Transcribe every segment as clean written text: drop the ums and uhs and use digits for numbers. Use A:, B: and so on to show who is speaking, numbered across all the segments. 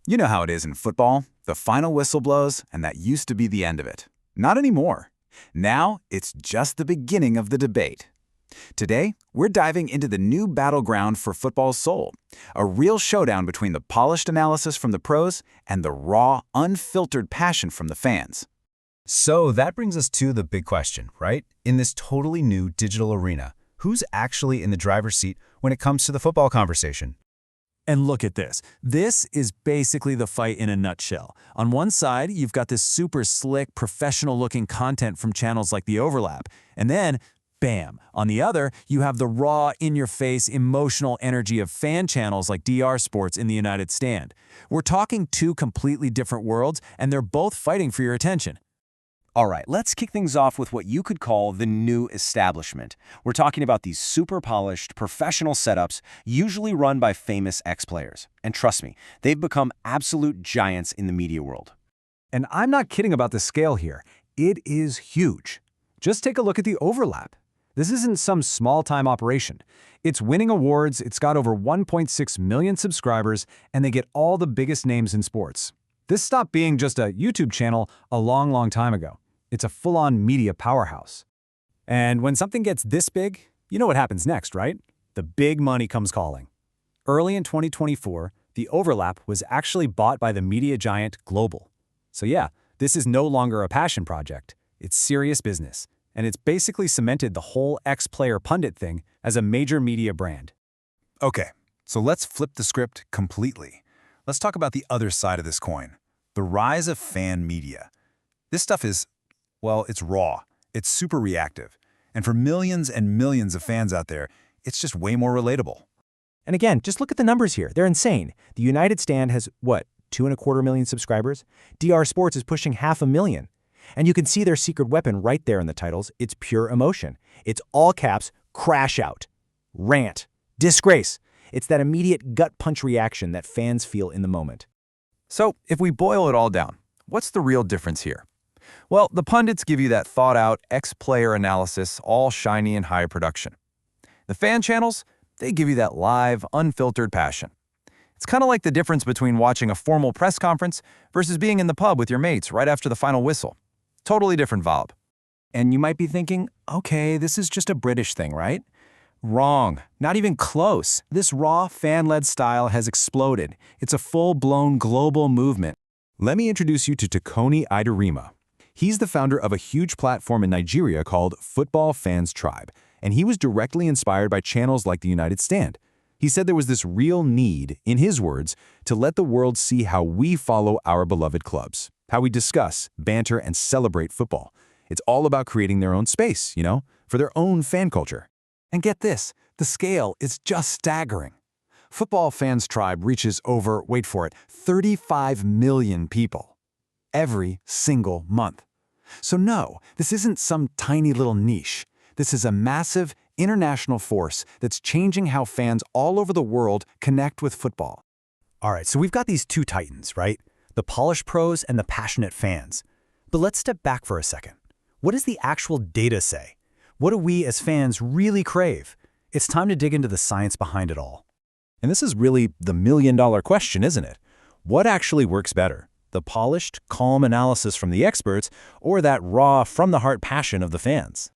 A: You know how it is in football. The final whistle blows, and that used to be the end of it. Not anymore. Now, it's just the beginning of the debate. Today, we're diving into the new battleground for football's soul, a real showdown between the polished analysis from the pros and the raw, unfiltered passion from the fans.
B: So that brings us to the big question, right? In this totally new digital arena, who's actually in the driver's seat when it comes to the football conversation?
C: And look at this. This is basically the fight in a nutshell. On one side, you've got this super slick, professional-looking content from channels like The Overlap. And then, bam, on the other, you have the raw, in-your-face, emotional energy of fan channels like DR Sports in the United Stand. We're talking two completely different worlds, and they're both fighting for your attention.
D: All right, let's kick things off with what you could call the new establishment. We're talking about these super polished, professional setups, usually run by famous ex-players. And trust me, they've become absolute giants in the media world.
C: And I'm not kidding about the scale here. It is huge. Just take a look at The Overlap. This isn't some small-time operation. It's winning awards, it's got over 1.6 million subscribers, and they get all the biggest names in sports. This stopped being just a YouTube channel a long time ago. It's a full-on media powerhouse. And when something gets this big, you know what happens next, right? The big money comes calling. Early in 2024, The Overlap was actually bought by the media giant Global. So yeah, this is no longer a passion project. It's serious business. And it's basically cemented the whole ex-player pundit thing as a major media brand.
A: Okay, so let's flip the script completely. Let's talk about the other side of this coin, the rise of fan media. This stuff is, well, it's raw, it's super reactive, and for millions and millions of fans out there, it's just way more relatable.
E: And again, just look at the numbers here. They're insane. The United Stand has, what, 2.25 million subscribers? DR Sports is pushing 500,000. And you can see their secret weapon right there in the titles. It's pure emotion. It's all caps, crash out, rant, disgrace. It's that immediate gut punch reaction that fans feel in the moment.
A: So, if we boil it all down, what's the real difference here? Well, the pundits give you that thought-out, ex-player analysis, all shiny and high production. The fan channels, they give you that live, unfiltered passion. It's kind of like the difference between watching a formal press conference versus being in the pub with your mates right after the final whistle. Totally different vibe.
C: And you might be thinking, okay, this is just a British thing, right? Wrong. Not even close. This raw, fan-led style has exploded. It's a full-blown global movement. Let me introduce you to Takoni Idarima. He's the founder of a huge platform in Nigeria called Football Fans Tribe, and he was directly inspired by channels like the United Stand. He said there was this real need, in his words, to let the world see how we follow our beloved clubs, how we discuss, banter, and celebrate football. It's all about creating their own space, for their own fan culture. And get this, the scale is just staggering. Football Fans Tribe reaches over, wait for it, 35 million people every single month. So no, this isn't some tiny little niche. This is a massive, international force that's changing how fans all over the world connect with football.
E: All right, so we've got these two titans, right? The polished pros and the passionate fans. But let's step back for a second. What does the actual data say? What do we as fans really crave? It's time to dig into the science behind it all.
B: And this is really the million-dollar question, isn't it? What actually works better? The polished, calm analysis from the experts, or that raw, from-the-heart passion of the fans?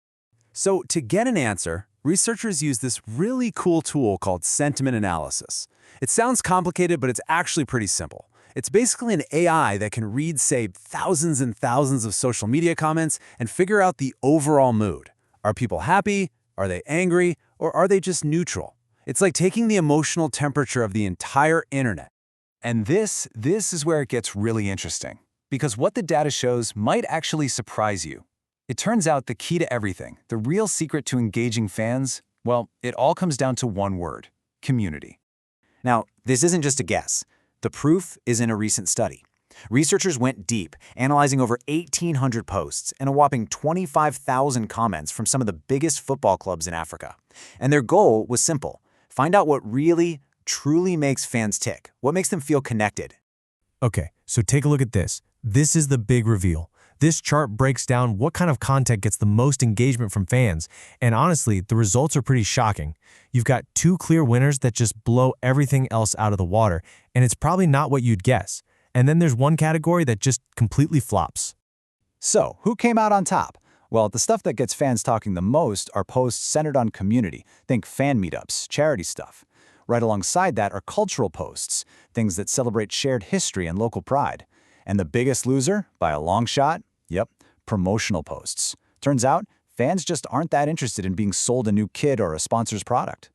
C: So to get an answer, researchers use this really cool tool called sentiment analysis. It sounds complicated, but it's actually pretty simple. It's basically an AI that can read, say, thousands and thousands of social media comments and figure out the overall mood. Are people happy? Are they angry? Or are they just neutral? It's like taking the emotional temperature of the entire internet. And this is where it gets really interesting, because what the data shows might actually surprise you. It turns out the key to everything, the real secret to engaging fans, well, it all comes down to one word: community.
E: Now, this isn't just a guess. The proof is in a recent study. Researchers went deep, analyzing over 1,800 posts and a whopping 25,000 comments from some of the biggest football clubs in Africa. And their goal was simple: find out what really, truly makes fans tick, what makes them feel connected.
C: Okay, so take a look at this. This is the big reveal. This chart breaks down what kind of content gets the most engagement from fans, and honestly, the results are pretty shocking. You've got two clear winners that just blow everything else out of the water, and it's probably not what you'd guess. And then there's one category that just completely flops.
B: So, who came out on top? Well, the stuff that gets fans talking the most are posts centered on community. Think fan meetups, charity stuff. Right alongside that are cultural posts, things that celebrate shared history and local pride. And the biggest loser, by a long shot, yep, promotional posts. Turns out, fans just aren't that interested in being sold a new kit or a sponsor's product.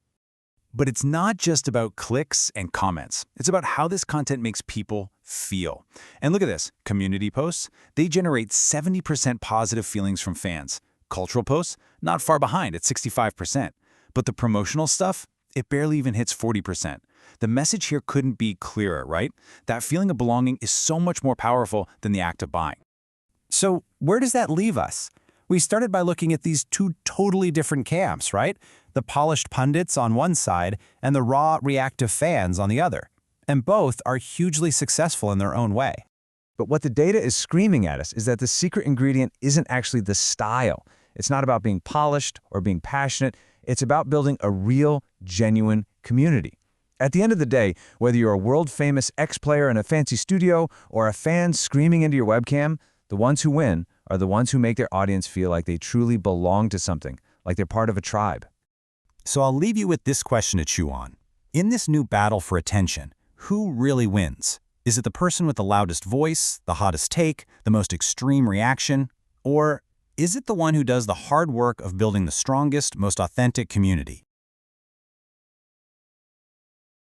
A: But it's not just about clicks and comments. It's about how this content makes people feel. And look at this. Community posts, they generate 70% positive feelings from fans. Cultural posts, not far behind at 65%. But the promotional stuff, it barely even hits 40%. The message here couldn't be clearer, right? That feeling of belonging is so much more powerful than the act of buying.
C: So where does that leave us? We started by looking at these two totally different camps, right? The polished pundits on one side and the raw, reactive fans on the other. And both are hugely successful in their own way.
B: But what the data is screaming at us is that the secret ingredient isn't actually the style. It's not about being polished or being passionate. It's about building a real, genuine community. At the end of the day, whether you're a world-famous ex-player in a fancy studio or a fan screaming into your webcam, the ones who win are the ones who make their audience feel like they truly belong to something, like they're part of a tribe.
C: So I'll leave you with this question to chew on. In this new battle for attention, who really wins? Is it the person with the loudest voice, the hottest take, the most extreme reaction? Or is it the one who does the hard work of building the strongest, most authentic community?